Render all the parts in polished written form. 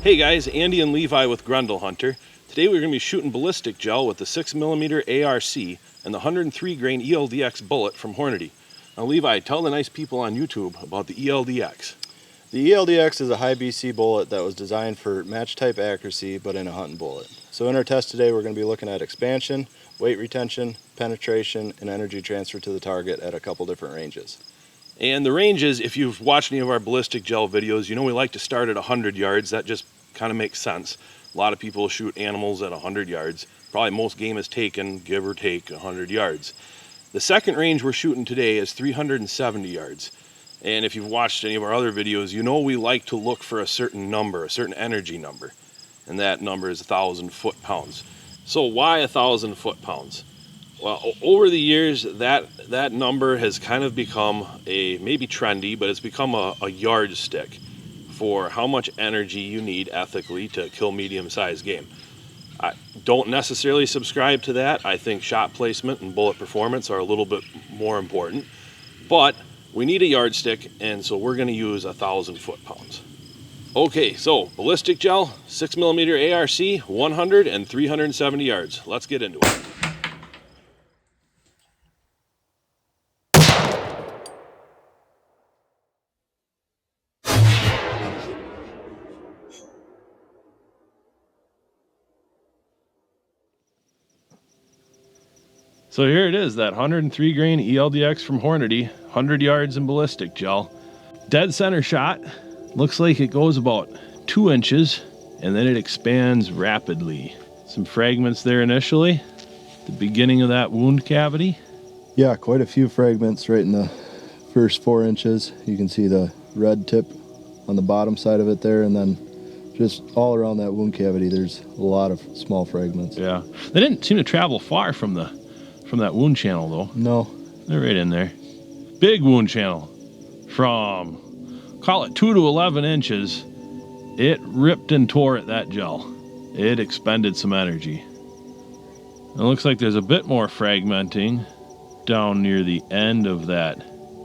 Hey guys, Andy and Levi with Grendel Hunter. Today we're going to be shooting ballistic gel with the 6mm ARC and the 103 grain ELD-X bullet from Hornady. Now Levi, tell the nice people on YouTube about the ELD-X. The ELD-X is a high BC bullet that was designed for match type accuracy but in a hunting bullet. So in our test today we're going to be looking at expansion, weight retention, penetration, and energy transfer to the target at a couple different ranges. And the ranges, if you've watched any of our ballistic gel videos, you know we like to start at 100 yards. That just kind of makes sense. A lot of people shoot animals at 100 yards. Probably most game is taken, give or take, 100 yards. The second range we're shooting today is 370 yards. And if you've watched any of our other videos, you know we like to look for a certain number, a certain energy number. And that number is 1,000 foot-pounds. So why 1,000 foot-pounds? Well, over the years, that number has kind of become maybe trendy, but it's become a yardstick for how much energy you need ethically to kill medium-sized game. I don't necessarily subscribe to that. I think shot placement and bullet performance are a little bit more important, but we need a yardstick, and so we're going to use 1,000 foot-pounds. Okay, so ballistic gel, 6mm ARC, 100 and 370 yards. Let's get into it. So here it is, that 103 grain ELD-X from Hornady, 100 yards in ballistic gel. Dead center shot. Looks like it goes about 2 inches and then it expands rapidly. Some fragments there initially, the beginning of that wound cavity. Yeah, quite a few fragments right in the first 4 inches. You can see the red tip on the bottom side of it there, and then just all around that wound cavity there's a lot of small fragments. Yeah, they didn't seem to travel far from that wound channel though. No. They're right in there. Big wound channel from, call it 2 to 11 inches. It ripped and tore at that gel. It expended some energy. It looks like there's a bit more fragmenting down near the end of that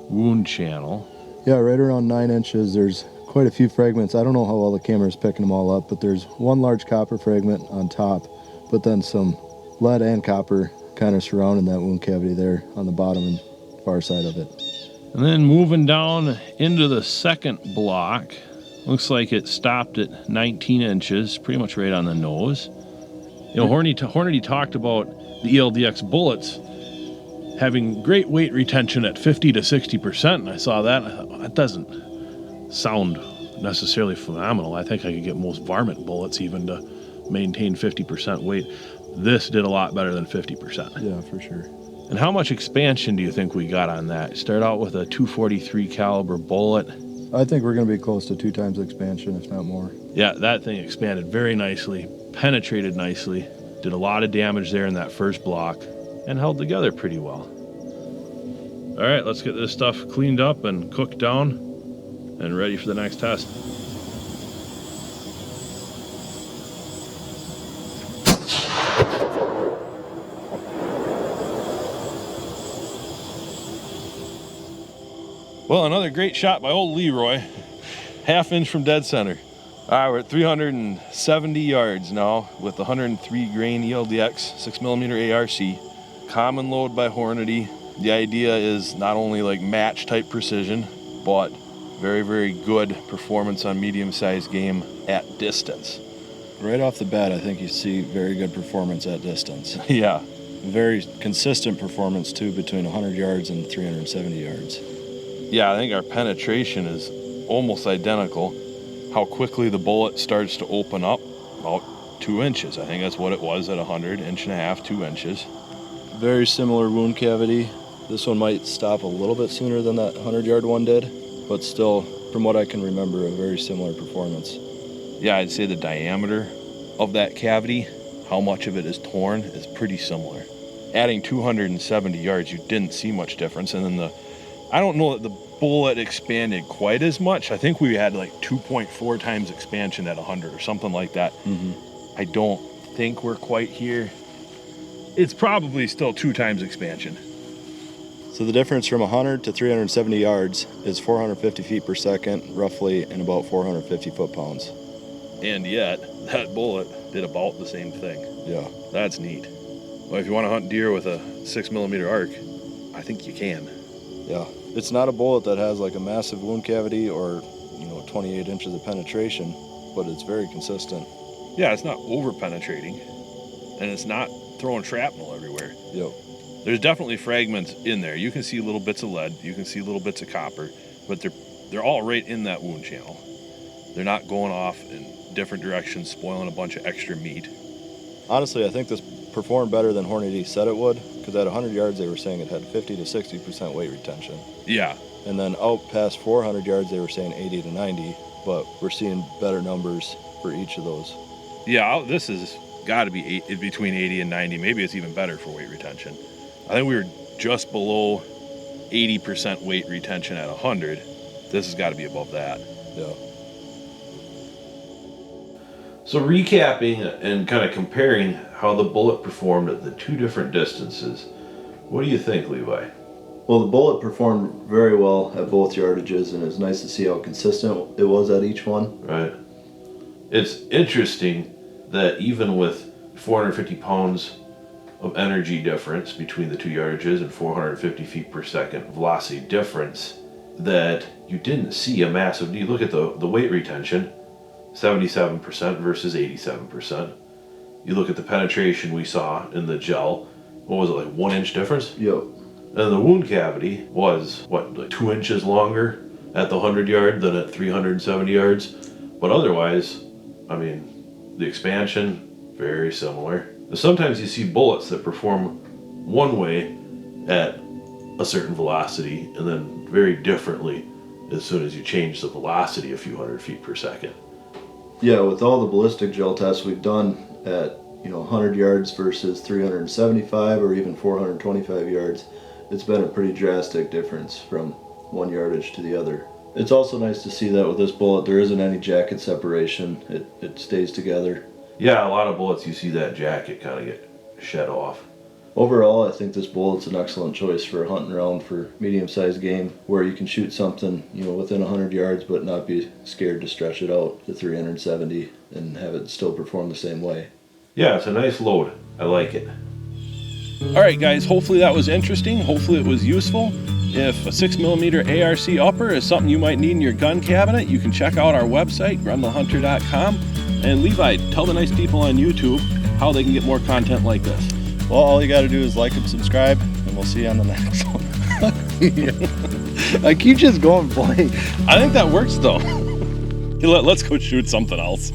wound channel. Yeah, right around 9 inches there's quite a few fragments. I don't know how well the camera's picking them all up, but there's one large copper fragment on top, but then some lead and copper kind of surrounding that wound cavity there on the bottom and far side of it. And then moving down into the second block, looks like it stopped at 19 inches, pretty much right on the nose. You know, Hornady talked about the ELD-X bullets having great weight retention at 50 to 60%, and I saw that, and I thought, that doesn't sound necessarily phenomenal. I think I could get most varmint bullets even to maintain 50% weight. This did a lot better than 50%. Yeah, for sure. And how much expansion do you think we got on that? Start out with a 243 caliber bullet. I think we're going to be close to 2 times expansion, if not more. Yeah, that thing expanded very nicely, penetrated nicely, did a lot of damage there in that first block, and held together pretty well. All right, let's get this stuff cleaned up and cooked down and ready for the next test. Well, another great shot by old Leroy, half inch from dead center. All right, we're at 370 yards now with the 103 grain ELD-X 6mm ARC, common load by Hornady. The idea is not only like match type precision, but very, very good performance on medium-sized game at distance. Right off the bat, I think you see very good performance at distance. Yeah. Very consistent performance too, between 100 yards and 370 yards. Yeah, I think our penetration is almost identical. How quickly the bullet starts to open up, about 2 inches. I think that's what it was at 100, 1.5 inches, 2 inches. Very similar wound cavity. This one might stop a little bit sooner than that 100-yard one did, but still, from what I can remember, a very similar performance. Yeah, I'd say the diameter of that cavity, how much of it is torn, is pretty similar. Adding 270 yards, you didn't see much difference, and then I don't know that the bullet expanded quite as much. I think we had like 2.4 times expansion at 100 or something like that. I don't think we're quite here. It's probably still 2 times expansion. So the difference from 100 to 370 yards is 450 feet per second, roughly, and about 450 foot-pounds. and yet that bullet did about the same thing. Yeah. That's neat. Well, if you want to hunt deer with a 6mm arc, I think you can. Yeah. It's not a bullet that has like a massive wound cavity or 28 inches of penetration, but it's very consistent. Yeah, it's not over penetrating, and it's not throwing shrapnel everywhere. Yep. There's definitely fragments in there. You can see little bits of lead, you can see little bits of copper, but they're all right in that wound channel. They're not going off in different directions, spoiling a bunch of extra meat. Honestly, I think this performed better than Hornady said it would, because at 100 yards they were saying it had 50 to 60% weight retention. Yeah. And then out past 400 yards they were saying 80 to 90, but we're seeing better numbers for each of those. Yeah, this has got to be between 80 and 90. Maybe it's even better for weight retention. I think we were just below 80% weight retention at 100. This has got to be above that. Yeah. So recapping and kind of comparing how the bullet performed at the two different distances, what do you think, Levi? Well, the bullet performed very well at both yardages, and it's nice to see how consistent it was at each one. Right. It's interesting that even with 450 pounds of energy difference between the two yardages and 450 feet per second velocity difference, that you didn't see a massive, you look at the weight retention, 77% versus 87%. You look at the penetration we saw in the gel, what was it, like 1 inch difference? Yep. And the wound cavity was, what, like 2 inches longer at the 100 yard than at 370 yards. But otherwise, I mean, the expansion, very similar. And sometimes you see bullets that perform one way at a certain velocity and then very differently as soon as you change the velocity a few hundred feet per second. Yeah, with all the ballistic gel tests we've done at 100 yards versus 375 or even 425 yards, it's been a pretty drastic difference from one yardage to the other. It's also nice to see that with this bullet there isn't any jacket separation. It stays together. Yeah, a lot of bullets you see that jacket kind of get shed off. Overall, I think this bullet's an excellent choice for hunting around for medium-sized game, where you can shoot something, within 100 yards, but not be scared to stretch it out to 370 and have it still perform the same way. Yeah, it's a nice load. I like it. All right, guys, hopefully that was interesting. Hopefully it was useful. If a 6mm ARC upper is something you might need in your gun cabinet, you can check out our website, grendelhunter.com. And Levi, tell the nice people on YouTube how they can get more content like this. Well, all you got to do is like and subscribe, and we'll see you on the next one. I keep just going blank. I think that works, though. Let's go shoot something else.